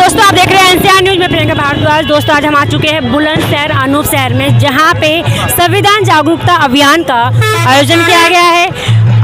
दोस्तों, आप देख रहे हैं एनसीआर न्यूज में प्रियंका भारद्वाज। दोस्तों, आज हम आ चुके हैं बुलंदशहर अनूपशहर में, जहां पे संविधान जागरूकता अभियान का आयोजन किया गया है।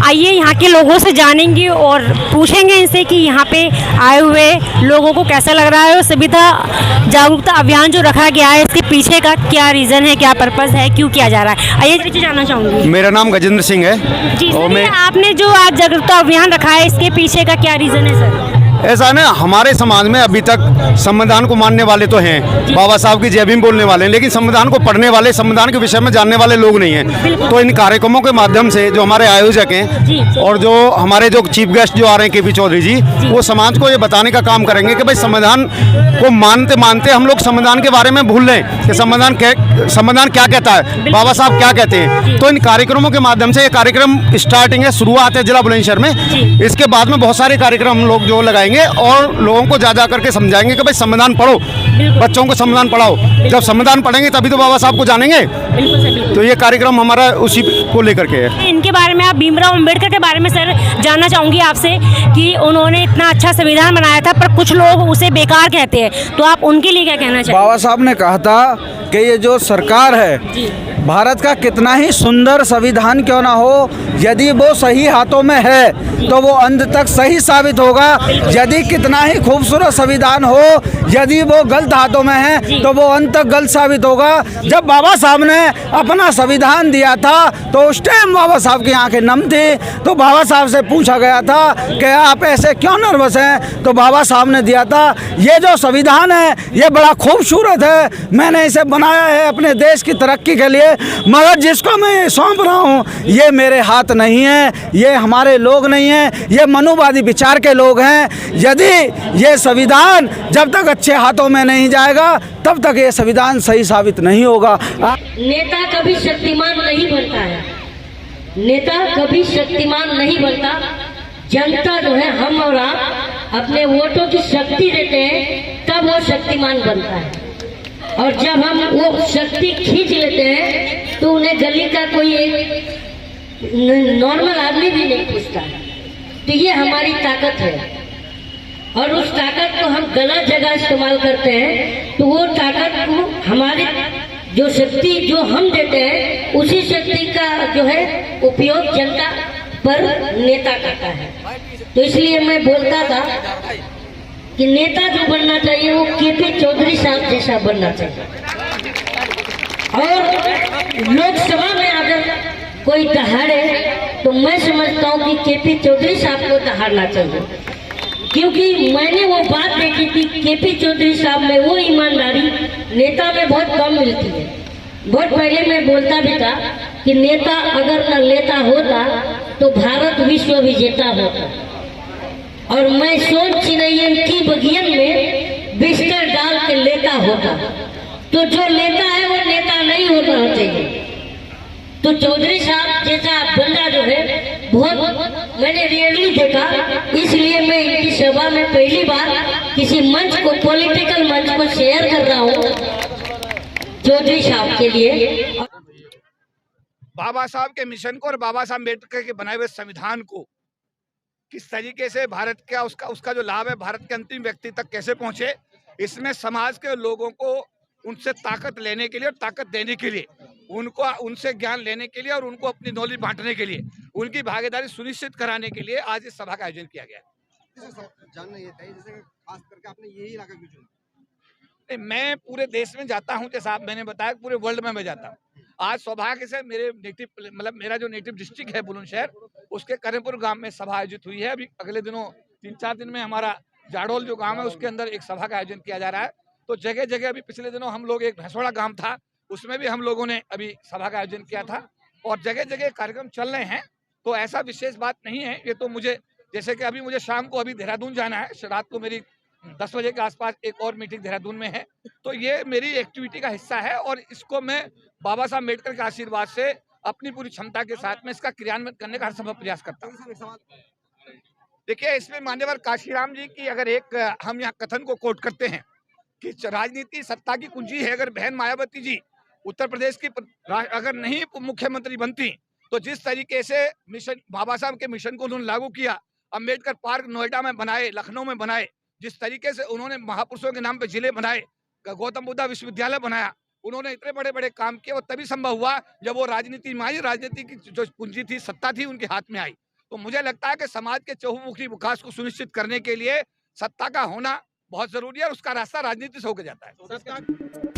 आइए यहाँ के लोगों से जानेंगे और पूछेंगे इनसे कि यहाँ पे आए हुए लोगों को कैसा लग रहा है और संविधान जागरूकता अभियान जो रखा गया है इसके पीछे का क्या रीज़न है, क्या पर्पज़ है, क्यों किया जा रहा है। आइए पीछे जानना चाहूँगी। मेरा नाम गजेंद्र सिंह है। जी सर, आपने जो आज जागरूकता अभियान रखा है इसके पीछे का क्या रीज़न है सर? ऐसा है ना, हमारे समाज में अभी तक संविधान को मानने वाले तो हैं, बाबा साहब की जय भीम बोलने वाले हैं, लेकिन संविधान को पढ़ने वाले, संविधान के विषय में जानने वाले लोग नहीं हैं। तो इन कार्यक्रमों के माध्यम से जो हमारे आयोजक हैं और जो हमारे जो चीफ गेस्ट जो आ रहे हैं केपी चौधरी जी, वो समाज को ये बताने का काम करेंगे कि भाई संविधान को मानते मानते हम लोग संविधान के बारे में भूल रहे हैं कि संविधान क्या कहता है, बाबा साहब क्या कहते हैं। तो इन कार्यक्रमों के माध्यम से ये कार्यक्रम स्टार्टिंग है, शुरुआत है जिला बुलंदशहर में। इसके बाद में बहुत सारे कार्यक्रम हम लोग जो लगाएंगे और लोगों को जा करके समझाएंगे कि भाई संविधान पढ़ो, बच्चों को संविधान पढ़ाओ। जब संविधान पढ़ेंगे तभी तो बाबा साहब को जानेंगे। तो ये कार्यक्रम हमारा उसी को लेकर के है। इनके बारे में, आप भीमराव अंबेडकर के बारे में सर जानना चाहूंगी आपसे कि उन्होंने इतना अच्छा संविधान बनाया था, पर कुछ लोग उसे बेकार कहते हैं, तो आप उनके लिए क्या कहना चाहिए? बाबा साहब ने कहा था कि ये जो सरकार है, भारत का कितना ही सुंदर संविधान क्यों ना हो, यदि वो सही हाथों में है तो वो अंत तक सही साबित होगा। यदि कितना ही खूबसूरत संविधान हो, यदि वो गलत हाथों में है तो वो अंत तक गलत साबित होगा। जब बाबा साहब ने अपना संविधान दिया था तो उस टाइम बाबा साहब की आंखें नम थी। तो बाबा साहब से पूछा गया था कि आप ऐसे क्यों नर्वस हैं, तो बाबा साहब ने दिया था, ये जो संविधान है ये बड़ा खूबसूरत है, मैंने इसे बनाया है अपने देश की तरक्की के लिए, मगर जिसको मैं सौंप रहा हूँ ये मेरे हाथ नहीं है, ये हमारे लोग नहीं हैं, ये मनुवादी विचार के लोग हैं। यदि ये संविधान जब तक अच्छे हाथों में नहीं जाएगा तब तक ये संविधान सही साबित नहीं होगा। नेता कभी शक्तिमान नहीं बनता है, नेता कभी शक्तिमान नहीं बनता। जनता जो है, हम और आप अपने वोटों की शक्ति देते हैं तब वो शक्तिमान बनता है। और जब हम वो शक्ति खींच लेते हैं तो उन्हें गली का कोई एक नॉर्मल आदमी भी नहीं पूछता। तो ये हमारी ताकत है और उस ताकत को हम गलत जगह इस्तेमाल करते हैं तो वो ताकत को, हमारी जो शक्ति जो हम देते हैं उसी शक्ति का जो है उपयोग जनता पर नेता करता है। तो इसलिए मैं बोलता था कि नेता जो बनना चाहिए वो केपी चौधरी साहब जैसा बनना चाहिए। और लोकसभा में अगर कोई दहाड़े तो मैं समझता हूँ कि केपी चौधरी साहब को दहाड़ना चाहिए, क्योंकि मैंने वो बात देखी थी केपी चौधरी साहब में वो ईमानदारी नेता में बहुत कम मिलती है। बहुत पहले मैं बोलता भी था कि नेता अगर न लेता होता तो भारत विश्व विजेता होता। और मैं सोच चिड़ैयन की बगियन में बिस्तर डाल के लेता होता। तो जो लेता है वो नेता नहीं होना चाहिए। तो चौधरी साहब जैसा बंदा जो है बहुत मैंने रेयरली देखा, इसलिए मैं इनकी सभा में पहली बार किसी मंच को, पॉलिटिकल मंच को शेयर कर रहा हूँ चौधरी साहब के लिए। बाबा साहब के मिशन को और बाबा साहब अम्बेडकर के बनाए हुए संविधान को किस तरीके से भारत का उसका जो लाभ है भारत के अंतिम व्यक्ति तक कैसे पहुंचे, इसमें समाज के लोगों को उनसे ताकत लेने के लिए और ताकत देने के लिए, उनको उनसे ज्ञान लेने के लिए और उनको अपनी नॉलेज बांटने के लिए, उनकी भागीदारी सुनिश्चित कराने के लिए आज इस सभा का आयोजन किया गया है। जानना ये था, जैसे खास करके आपने यही इलाका क्यों चुना? मैं पूरे देश में जाता हूँ, जैसा आप मैंने बताया पूरे वर्ल्ड में मैं जाता हूँ। आज सौभाग्य से मेरे नेटिव, मतलब मेरा जो नेटिव डिस्ट्रिक्ट है बुलंदशहर, उसके करीमपुर गांव में सभा आयोजित हुई है। अभी अगले दिनों 3-4 दिन में हमारा जाडोल जो गांव है उसके अंदर एक सभा का आयोजन किया जा रहा है। तो जगह जगह अभी पिछले दिनों हम लोग, एक भैंसवाड़ा गांव था उसमें भी हम लोगों ने अभी सभा का आयोजन किया था और जगह जगह कार्यक्रम चल रहे हैं। तो ऐसा विशेष बात नहीं है ये। तो मुझे, जैसे कि अभी मुझे शाम को अभी देहरादून जाना है, रात को मेरी 10 बजे के आसपास एक और मीटिंग देहरादून में है। तो ये मेरी एक्टिविटी का हिस्सा है और इसको मैं बाबा साहब अम्बेडकर के आशीर्वाद से अपनी पूरी क्षमता के साथ में इसका क्रियान्वयन करने का हर संभव प्रयास करता हूँ। देखिए, इसमें मान्यवर काशीराम जी की अगर एक हम यहाँ कथन को कोट करते हैं कि राजनीति सत्ता की कुंजी है। अगर बहन मायावती जी उत्तर प्रदेश की अगर नहीं मुख्यमंत्री बनती तो जिस तरीके से मिशन, बाबा साहब के मिशन को उन्होंने लागू किया, अम्बेडकर पार्क नोएडा में बनाए, लखनऊ में बनाए, जिस तरीके से उन्होंने महापुरुषों के नाम पे जिले बनाए, गौतम बुद्ध विश्वविद्यालय बनाया, उन्होंने इतने बड़े बड़े काम किए, वो तभी संभव हुआ जब वो राजनीति में आई, राजनीति की जो पूंजी थी, सत्ता थी, उनके हाथ में आई। तो मुझे लगता है कि समाज के चहुमुखी विकास को सुनिश्चित करने के लिए सत्ता का होना बहुत जरूरी है और उसका रास्ता राजनीति से होकर जाता है।